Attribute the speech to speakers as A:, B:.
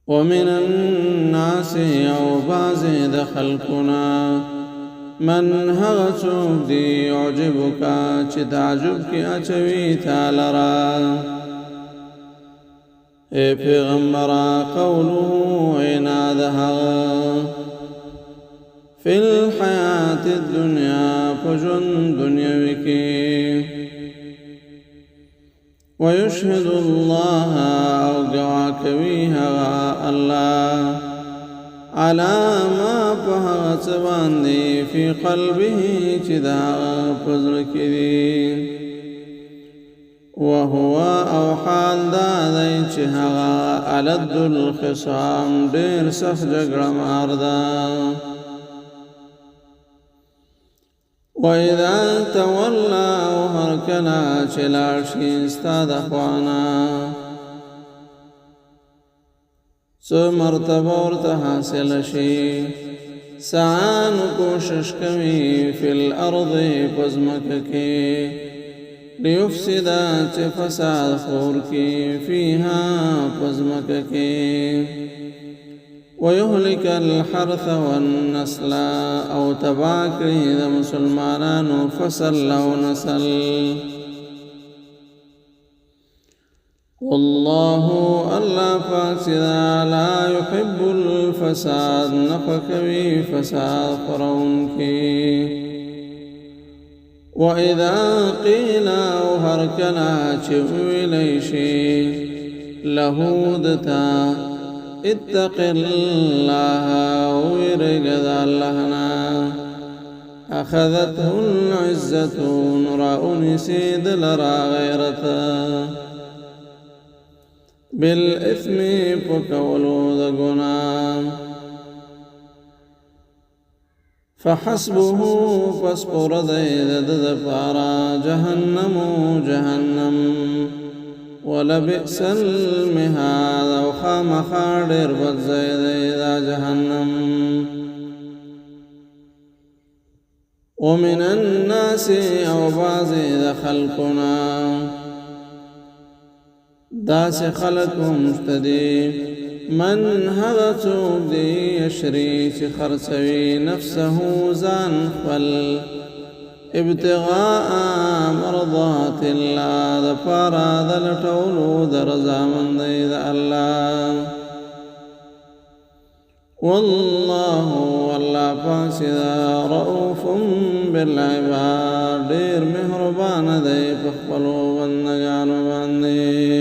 A: ومن الناس او بعض د خلقنا من هغه څوک دی يعجبك چې تعجب کې اچوي تعالی را اے پیغمبر قوله عنادها فی الحیات الدنیا پجن دنیاوی کی ویشهد اللہ او گواکویها اللہ على ما پہغت باندی فی قلبه چدا پزرکی دی وهو او حال دادی چهغا علد الخصام دیر سخ جگڑا ماردا وَإِذَا تَوَلَّى وَهَرْكَلَا چلاشی استاد اخوانا سو مرتبہ ورته حاصل شي سعان کوشش کوي فی الارض پزمک کې لیفسد چې فساد خور کې فيها پزمک کې ويهلك الحرث والنسل او تباكري ذا مسلمانان فصل او نسل والله الله فاسدا لا يحب الفساد نفكوي فساد قرونكي وإذا قيل وهركنا چوي ليشي لهودتا اتق الله ويرجد اللهنا أخذته العزة نرى سيد لرى غيرتا بالإثم فكولو ذقنا فحسبه فاسقر ذيذ ذفارا جهنم ولبئس المهاد وخام خادر بزيد إذا جهنم ومن الناس أو بعض إذا خلقنا داس خلق مشتدي من هذا تودي يشري خرسوي نفسه زان خل ابتغاء مرضات الله ظفارا ذل تولو درزا من ذي الله والله فاسدا رؤوف بالعباد دير مهربان ذي فخلوا والنجان باندي